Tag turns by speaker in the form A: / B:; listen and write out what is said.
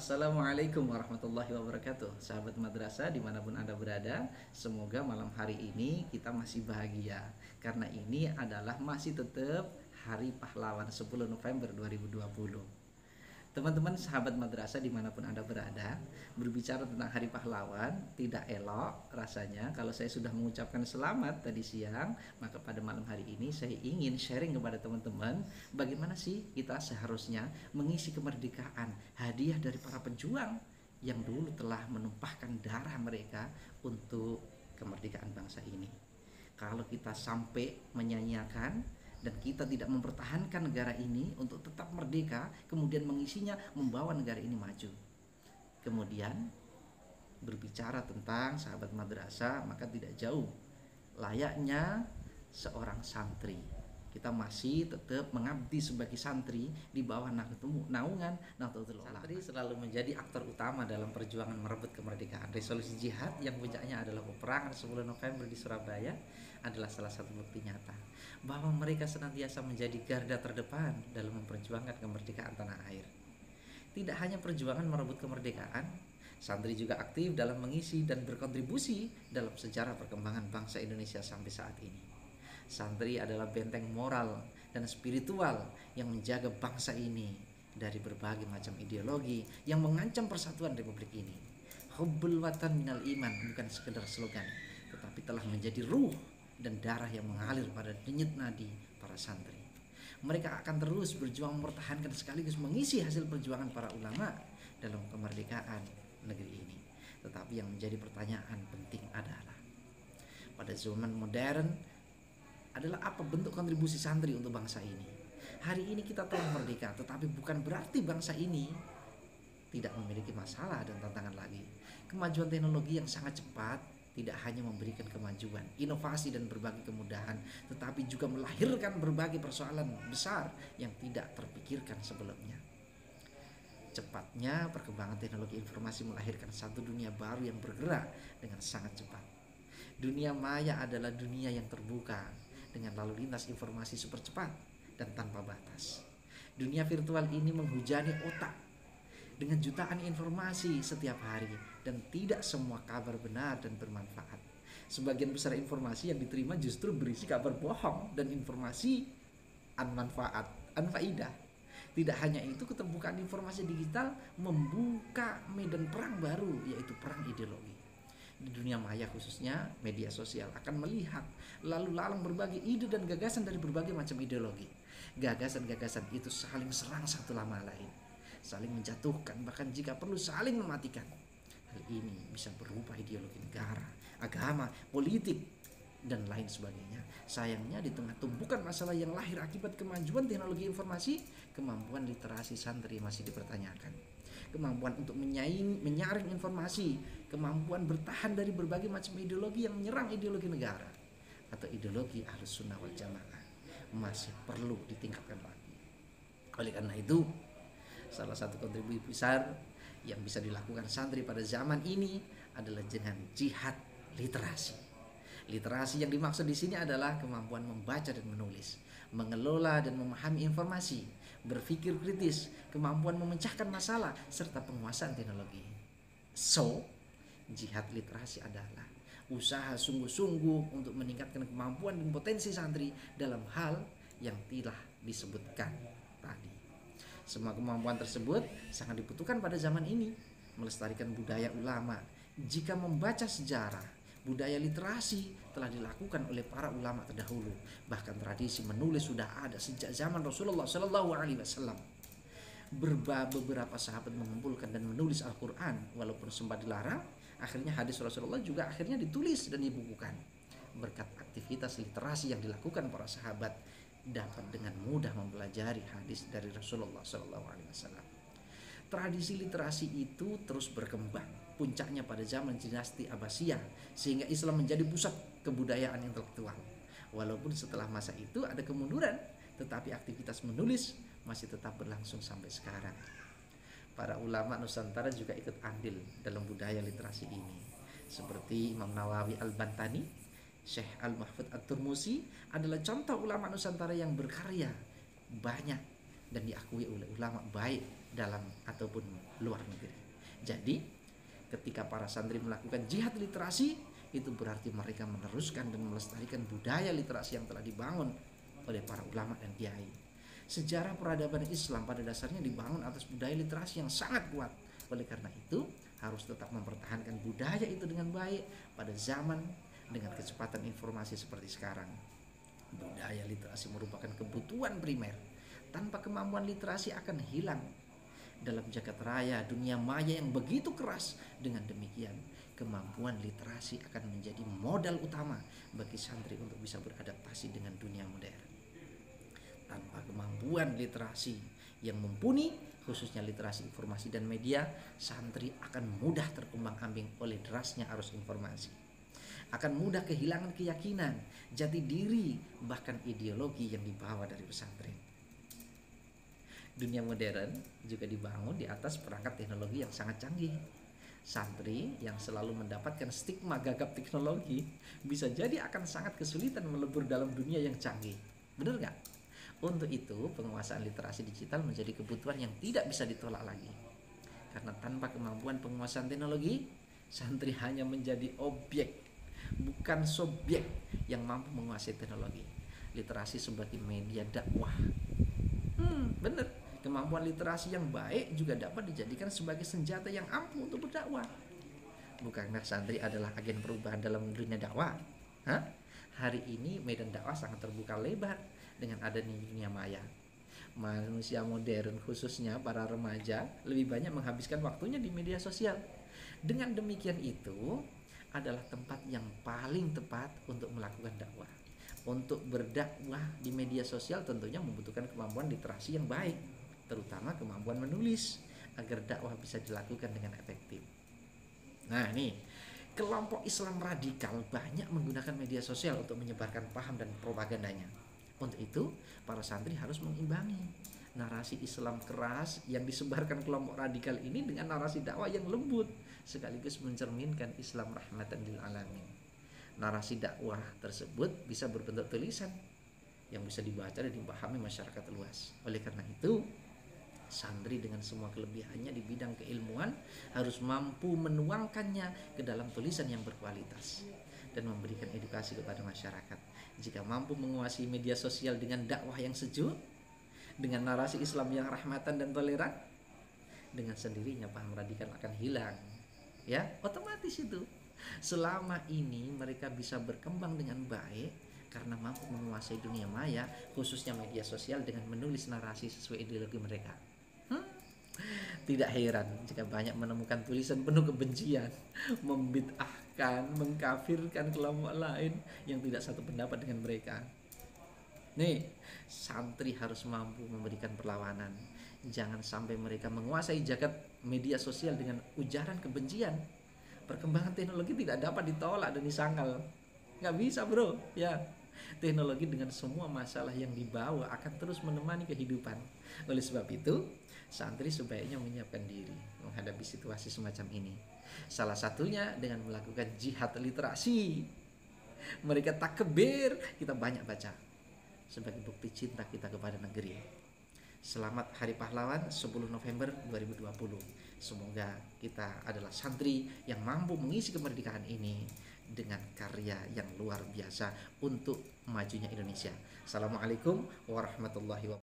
A: Assalamualaikum warahmatullahi wabarakatuh. Sahabat madrasah dimanapun Anda berada, semoga malam hari ini kita masih bahagia. Karena ini adalah masih tetap Hari Pahlawan 10 November 2020. Teman-teman sahabat madrasah dimanapun Anda berada, berbicara tentang Hari Pahlawan tidak elok rasanya kalau saya sudah mengucapkan selamat tadi siang. Maka pada malam hari ini saya ingin sharing kepada teman-teman bagaimana sih kita seharusnya mengisi kemerdekaan, hadiah dari para pejuang yang dulu telah menumpahkan darah mereka untuk kemerdekaan bangsa ini. Kalau kita sampai menyanyiakan dan kita tidak mempertahankan negara ini untuk tetap merdeka, kemudian mengisinya membawa negara ini maju. Kemudian berbicara tentang sahabat madrasah, maka tidak jauh layaknya seorang santri. Kita masih tetap mengabdi sebagai santri di bawah naungan Nahdlatul Ulama. Santri selalu menjadi aktor utama dalam perjuangan merebut kemerdekaan. Resolusi jihad yang puncaknya adalah peperangan 10 November di Surabaya adalah salah satu bukti nyata bahwa mereka senantiasa menjadi garda terdepan dalam memperjuangkan kemerdekaan tanah air. Tidak hanya perjuangan merebut kemerdekaan, santri juga aktif dalam mengisi dan berkontribusi dalam sejarah perkembangan bangsa Indonesia sampai saat ini. Santri adalah benteng moral dan spiritual yang menjaga bangsa ini dari berbagai macam ideologi yang mengancam persatuan republik ini. Hubbul watan minal iman bukan sekedar slogan, tetapi telah menjadi ruh dan darah yang mengalir pada denyut nadi para santri. Mereka akan terus berjuang mempertahankan sekaligus mengisi hasil perjuangan para ulama dalam kemerdekaan negeri ini. Tetapi yang menjadi pertanyaan penting adalah, pada zaman modern adalah apa bentuk kontribusi santri untuk bangsa ini. Hari ini kita telah merdeka, tetapi bukan berarti bangsa ini tidak memiliki masalah dan tantangan lagi. Kemajuan teknologi yang sangat cepat tidak hanya memberikan kemajuan, inovasi dan berbagai kemudahan, tetapi juga melahirkan berbagai persoalan besar yang tidak terpikirkan sebelumnya. Cepatnya perkembangan teknologi informasi melahirkan satu dunia baru yang bergerak dengan sangat cepat. Dunia maya adalah dunia yang terbuka dengan lalu lintas informasi super cepat dan tanpa batas. Dunia virtual ini menghujani otak dengan jutaan informasi setiap hari dan tidak semua kabar benar dan bermanfaat. Sebagian besar informasi yang diterima justru berisi kabar bohong dan informasi anfaidah. Tidak hanya itu, keterbukaan informasi digital membuka medan perang baru, yaitu perang ideologi. Di dunia maya khususnya media sosial akan melihat lalu lalang berbagai ide dan gagasan dari berbagai macam ideologi. Gagasan-gagasan itu saling serang satu sama lain, saling menjatuhkan, bahkan jika perlu saling mematikan. Hal ini bisa berupa ideologi negara, agama, politik, dan lain sebagainya. Sayangnya di tengah tumpukan masalah yang lahir akibat kemajuan teknologi informasi, kemampuan literasi santri masih dipertanyakan. Kemampuan untuk menyaring informasi, kemampuan bertahan dari berbagai macam ideologi yang menyerang ideologi negara atau ideologi Ahlus Sunnah wal Jamaah masih perlu ditingkatkan lagi. Oleh karena itu, salah satu kontribusi besar yang bisa dilakukan santri pada zaman ini adalah dengan jihad literasi. Literasi yang dimaksud di sini adalah kemampuan membaca dan menulis, mengelola dan memahami informasi, berpikir kritis, kemampuan memecahkan masalah, serta penguasaan teknologi. So, jihad literasi adalah usaha sungguh-sungguh untuk meningkatkan kemampuan dan potensi santri dalam hal yang telah disebutkan tadi. Semua kemampuan tersebut sangat dibutuhkan pada zaman ini, melestarikan budaya ulama. Jika membaca sejarah, budaya literasi telah dilakukan oleh para ulama terdahulu. Bahkan tradisi menulis sudah ada sejak zaman Rasulullah SAW. Beberapa sahabat mengumpulkan dan menulis Al-Quran, walaupun sempat dilarang. Akhirnya hadis Rasulullah juga akhirnya ditulis dan dibukukan. Berkat aktivitas literasi yang dilakukan para sahabat, dapat dengan mudah mempelajari hadis dari Rasulullah SAW. Tradisi literasi itu terus berkembang, puncaknya pada zaman dinasti Abbasiyah, sehingga Islam menjadi pusat kebudayaan intelektual. Walaupun setelah masa itu ada kemunduran, tetapi aktivitas menulis masih tetap berlangsung sampai sekarang. Para ulama Nusantara juga ikut andil dalam budaya literasi ini, seperti Imam Nawawi Al-Bantani, Syekh Al-Mahfud At-Turmusi adalah contoh ulama Nusantara yang berkarya banyak dan diakui oleh ulama baik dalam ataupun luar negeri. Jadi ketika para santri melakukan jihad literasi, itu berarti mereka meneruskan dan melestarikan budaya literasi yang telah dibangun oleh para ulama dan kiai. Sejarah peradaban Islam pada dasarnya dibangun atas budaya literasi yang sangat kuat. Oleh karena itu, harus tetap mempertahankan budaya itu dengan baik pada zaman dengan kecepatan informasi seperti sekarang. Budaya literasi merupakan kebutuhan primer. Tanpa kemampuan literasi akan hilang dalam jagat raya dunia maya yang begitu keras. Dengan demikian, kemampuan literasi akan menjadi modal utama bagi santri untuk bisa beradaptasi dengan dunia modern. Tanpa kemampuan literasi yang mumpuni, khususnya literasi informasi dan media, santri akan mudah terombang-ambing oleh derasnya arus informasi. Akan mudah kehilangan keyakinan, jati diri, bahkan ideologi yang dibawa dari pesantren. Dunia modern juga dibangun di atas perangkat teknologi yang sangat canggih. Santri yang selalu mendapatkan stigma gagap teknologi bisa jadi akan sangat kesulitan melebur dalam dunia yang canggih. Benar nggak? Untuk itu, penguasaan literasi digital menjadi kebutuhan yang tidak bisa ditolak lagi. Karena tanpa kemampuan penguasaan teknologi, santri hanya menjadi objek, bukan subjek yang mampu menguasai teknologi. Literasi sebagai media dakwah. Benar. Kemampuan literasi yang baik juga dapat dijadikan sebagai senjata yang ampuh untuk berdakwah. Bukankah santri adalah agen perubahan dalam dunia dakwah? Hari ini medan dakwah sangat terbuka lebar dengan adanya dunia maya. Manusia modern, khususnya para remaja, lebih banyak menghabiskan waktunya di media sosial. Dengan demikian itu adalah tempat yang paling tepat untuk melakukan dakwah. Untuk berdakwah di media sosial tentunya membutuhkan kemampuan literasi yang baik, terutama kemampuan menulis agar dakwah bisa dilakukan dengan efektif. Nah, nih, kelompok Islam radikal banyak menggunakan media sosial untuk menyebarkan paham dan propagandanya. Untuk itu, para santri harus mengimbangi narasi Islam keras yang disebarkan kelompok radikal ini dengan narasi dakwah yang lembut, sekaligus mencerminkan Islam rahmatan lil alamin. Narasi dakwah tersebut bisa berbentuk tulisan yang bisa dibaca dan dipahami masyarakat luas. Oleh karena itu, santri dengan semua kelebihannya di bidang keilmuan harus mampu menuangkannya ke dalam tulisan yang berkualitas dan memberikan edukasi kepada masyarakat. Jika mampu menguasai media sosial dengan dakwah yang sejuk, dengan narasi Islam yang rahmatan dan toleran, dengan sendirinya paham radikal akan hilang. Ya, otomatis itu. Selama ini mereka bisa berkembang dengan baik karena mampu menguasai dunia maya, khususnya media sosial, dengan menulis narasi sesuai ideologi mereka. Tidak heran jika banyak menemukan tulisan penuh kebencian, membid'ahkan, mengkafirkan kelompok lain yang tidak satu pendapat dengan mereka. Nih, santri harus mampu memberikan perlawanan. Jangan sampai mereka menguasai jagat media sosial dengan ujaran kebencian. Perkembangan teknologi tidak dapat ditolak dan disangkal. Nggak bisa, bro. Ya, teknologi dengan semua masalah yang dibawa akan terus menemani kehidupan. Oleh sebab itu, santri sebaiknya menyiapkan diri menghadapi situasi semacam ini. Salah satunya dengan melakukan jihad literasi. Mereka takbir, kita banyak baca sebagai bukti cinta kita kepada negeri. Selamat Hari Pahlawan 10 November 2020. Semoga kita adalah santri yang mampu mengisi kemerdekaan ini dengan karya yang luar biasa untuk majunya Indonesia. Assalamualaikum warahmatullahi wabarakatuh.